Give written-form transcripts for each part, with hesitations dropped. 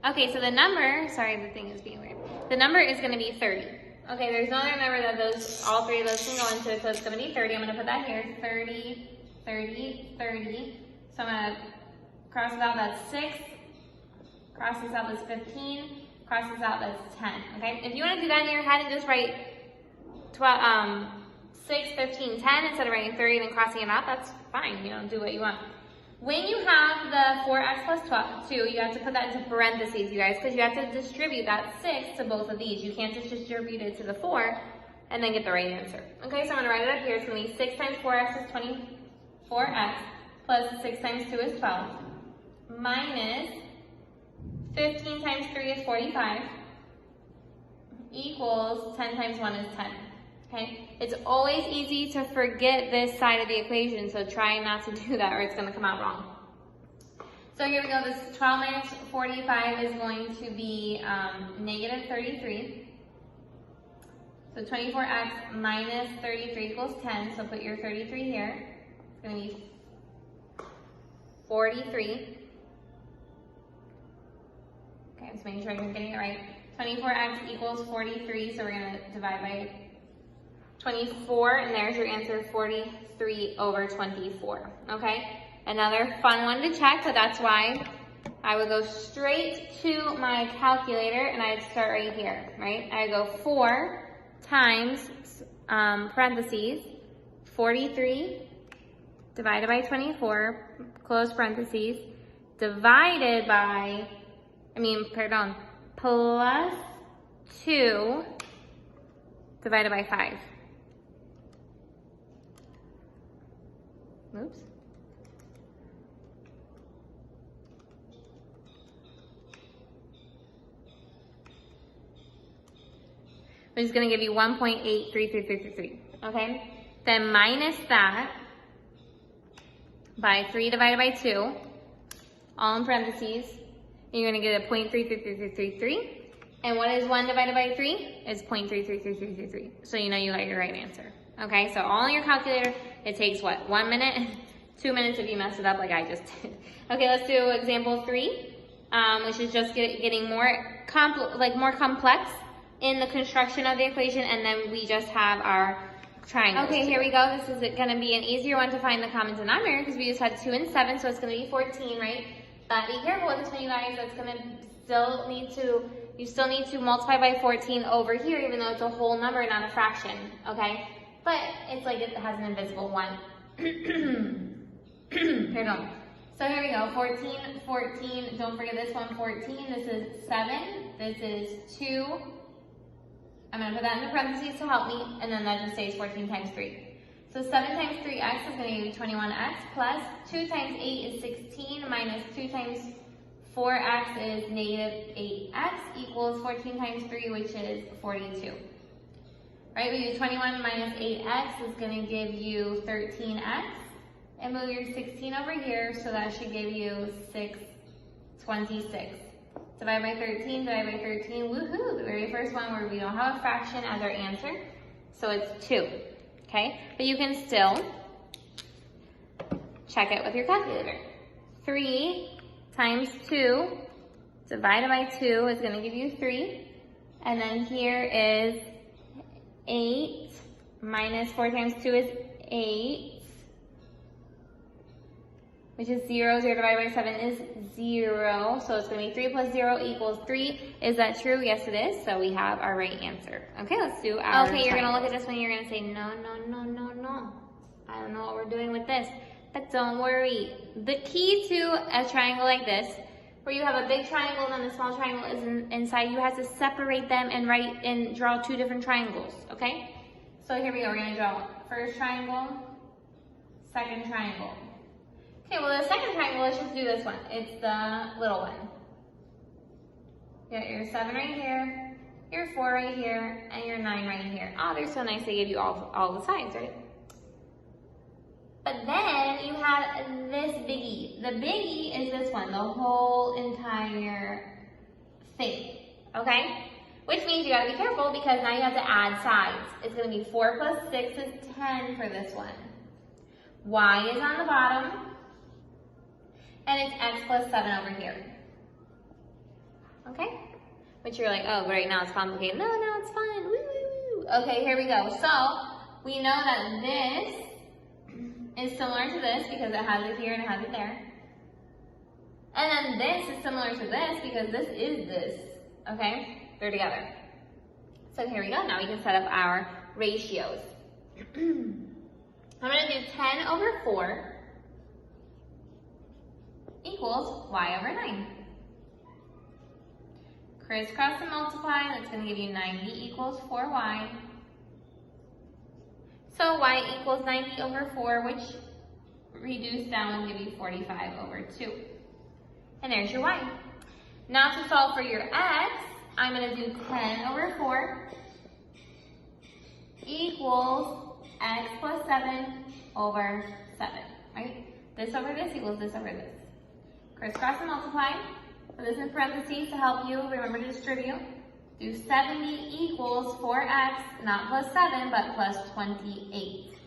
Okay, so the number, sorry, the thing is being weird. The number is going to be 30. Okay, there's no other number that all three of those can go into, so it's going to be 30. I'm going to put that here, 30, 30, 30. So I'm going to cross this out, that's 6. Cross this out, that's 15. Cross this out, that's 10. Okay, if you want to do that in your head and just write 6, 15, 10 instead of writing 30 and then crossing it out, that's fine. You know, do what you want. When you have the 4x plus 2, you have to put that into parentheses, you guys, because you have to distribute that 6 to both of these. You can't just distribute it to the 4 and then get the right answer. Okay, so I'm going to write it up here. It's going to be 6 times 4x is 24x plus 6 times 2 is 12 minus 15 times 3 is 45 equals 10 times 1 is 10. Okay, it's always easy to forget this side of the equation, so try not to do that or it's going to come out wrong. So here we go, this 12 minus 45 is going to be negative 33. So 24x minus 33 equals 10, so put your 33 here. It's going to be 43. Okay, just making sure I'm getting it right. 24x equals 43, so we're going to divide by 24, and there's your answer, 43 over 24, okay? Another fun one to check, so that's why I would go straight to my calculator, and I'd start right here, right? I go 4 times, parentheses, 43 divided by 24, close parentheses, divided by, plus 2 divided by 5. Oops. Which is going to give you 1.83333, okay? Then minus that by 3 divided by 2, all in parentheses, and you're going to get a 0.33333. And what is 1 divided by 3? It's 0.33333. So you know you got your right answer. Okay, so all in your calculator, it takes what? 1 minute? 2 minutes if you mess it up like I just did. Okay, let's do example 3, which is just getting more complex in the construction of the equation, and then we just have our triangles. Okay, here we go. This is going to be an easier one to find the common denominator because we just had 2 and 7, so it's going to be 14, right? But be careful with this one, you guys. That's going to you still need to multiply by 14 over here, even though it's a whole number, not a fraction, okay? But it's like it has an invisible 1. Here we go. So here we go, 14, 14, don't forget this one, 14, this is 7, this is 2. I'm going to put that in the parentheses to help me, and then that just stays 14 times 3. So 7 times 3x is going to give you 21x, plus 2 times 8 is 16, minus 2 times 4x is negative 8x, equals 14 times 3, which is 42. Right, we do 21 minus 8x is going to give you 13x, and move your 16 over here, so that should give you 626. Divide by 13, divide by 13, woohoo! The very first one where we don't have a fraction as our answer, so it's 2, okay? But you can still check it with your calculator. 3 times 2 divided by 2 is going to give you 3, and then here is 8 minus 4 times 2 is 8, which is 0. 0 divided by 7 is 0. So it's going to be 3 plus 0 equals 3. Is that true? Yes, it is. So we have our right answer. Okay, let's do our Okay, you're going to look at this one. You're going to say, no. I don't know what we're doing with this. But don't worry. The key to a triangle like this, where you have a big triangle and then a small triangle is inside, you have to separate them and draw 2 different triangles. Okay? So here we go. We're going to draw first triangle, second triangle. Okay, well the second triangle, let's just do this one. It's the little one. You got your 7 right here, your 4 right here, and your 9 right here. Oh, they're so nice they gave you all the sides, right? But then you have this biggie. The biggie is this one, the whole entire thing, okay? Which means you gotta be careful because now you have to add sides. It's gonna be 4 plus 6 is 10 for this one. Y is on the bottom, and it's x plus 7 over here. okay? But you're like, oh, right now it's complicated. No, it's fun. Woo, woo, woo. Okay, here we go. So we know that this is similar to this because it has it here and it has it there. And then this is similar to this because this is this, okay? They're together. So here we go. Now we can set up our ratios. I'm going to do 10 over 4 equals y over 9. Crisscross and multiply, that's going to give you 90 equals 4y. So y equals 90 over 4, which reduced down will give you 45 over 2. And there's your y. Now to solve for your x, I'm going to do 10 over 4 equals x plus 7 over 7, right? This over this equals this over this. Crisscross and multiply. Put this in parentheses to help you remember to distribute. Do 70 equals 4x, not plus 7, but plus 28.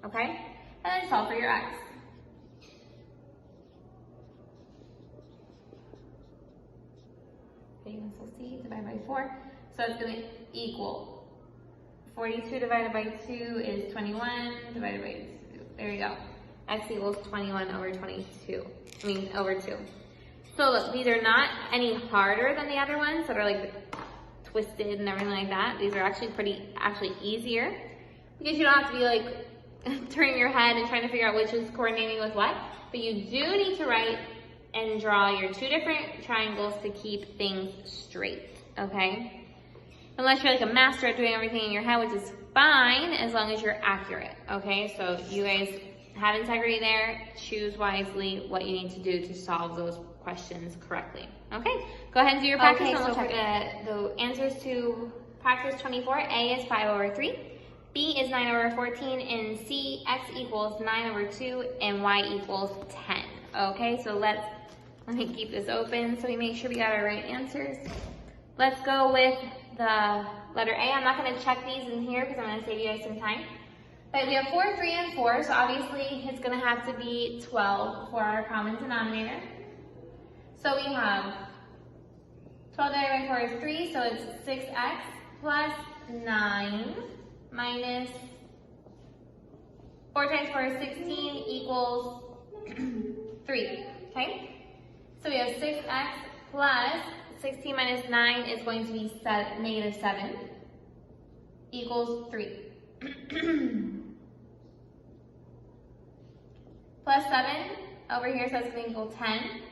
Okay? And then solve for your x. Okay, you can still see, divide by 4. So it's going to equal 42 divided by 2 is 21, divided by 2. There you go. X equals 21 over 22. Over 2. So look, these are not any harder than the other ones that are like twisted and everything like that. These are actually easier because you don't have to be like turning your head and trying to figure out which is coordinating with what. But you do need to write and draw your two different triangles to keep things straight, okay? Unless you're like a master at doing everything in your head, which is fine as long as you're accurate, okay? So you guys have integrity there. Choose wisely what you need to do to solve those questions correctly. Okay, go ahead and do your practice. Okay, so for the answers to practice 24, A is 5 over 3, B is 9 over 14, and C, X equals 9 over 2, and Y equals 10. Okay, so let me keep this open so we make sure we got our right answers. Let's go with the letter A. I'm not going to check these in here because I'm going to save you guys some time. But we have 4, 3, and 4, so obviously it's going to have to be 12 for our common denominator. So we have 12 divided by 4 is 3, so it's 6x plus 9 minus 4 times 4 is 16 equals 3, okay? So we have 6x plus 16 minus 9 is going to be negative 7 equals 3. Plus 7 over here, so it's going to equal 10.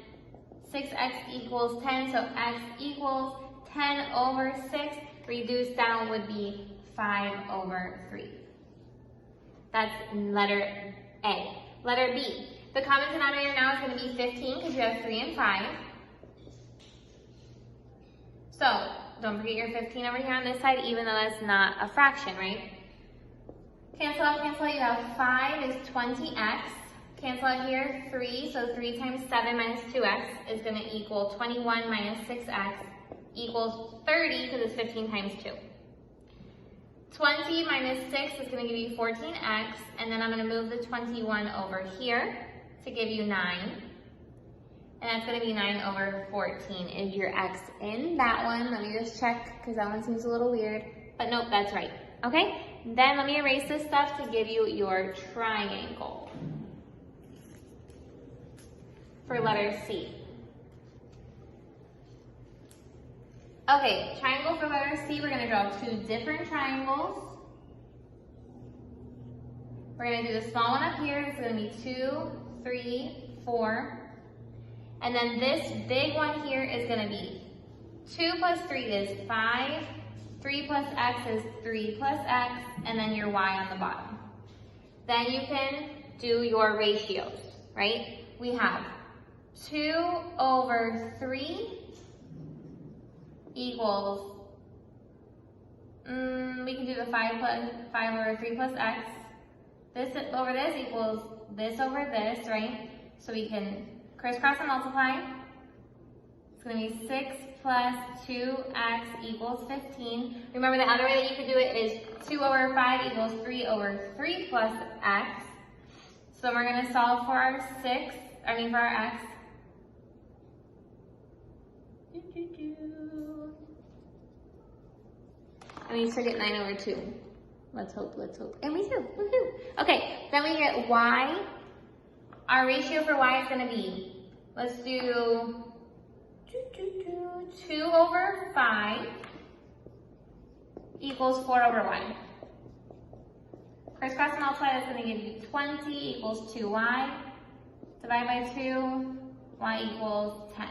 6x equals 10, so x equals 10 over 6. Reduced down would be 5 over 3. That's letter A. Letter B. The common denominator now is going to be 15 because you have 3 and 5. So don't forget your 15 over here on this side, even though that's not a fraction, right? Cancel out, you have 5 is 20x. Cancel out here, 3, so 3 times 7 minus 2x is going to equal 21 minus 6x equals 30 because it's 15 times 2. 20 minus 6 is going to give you 14x, and then I'm going to move the 21 over here to give you 9. And that's going to be 9 over 14. Is your x in that one? Let me just check because that one seems a little weird. But nope, that's right. Okay? Then let me erase this stuff to give you your triangle for letter C. Okay, triangle for letter C, we're going to draw 2 different triangles. We're going to do the small one up here. It's going to be 2, 3, 4. And then this big one here is going to be 2 plus 3 is 5. 3 plus x is 3 plus x. And then your y on the bottom. Then you can do your ratios, right? We have 2 over 3 equals, we can do the 5 over 3 plus x. This over this equals this over this, right? So we can crisscross and multiply. It's going to be 6 plus 2x equals 15. Remember the other way that you could do it is 2 over 5 equals 3 over 3 plus x. So we're going to solve for our for our x. And we still get 9 over 2. Let's hope. And we do, woohoo. Okay, then we get y. Our ratio for y is gonna be, let's do 2 over 5 equals 4 over y. Crisscross multiply, that's gonna give you 20 equals 2y. Divide by 2, y equals 10.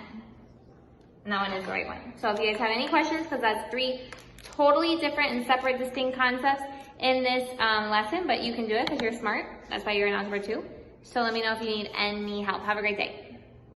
And that one is the right one. So if you guys have any questions, because that's 3 totally different and separate distinct concepts in this lesson, but you can do it because you're smart. That's why you're in Algebra 2. So let me know if you need any help. Have a great day.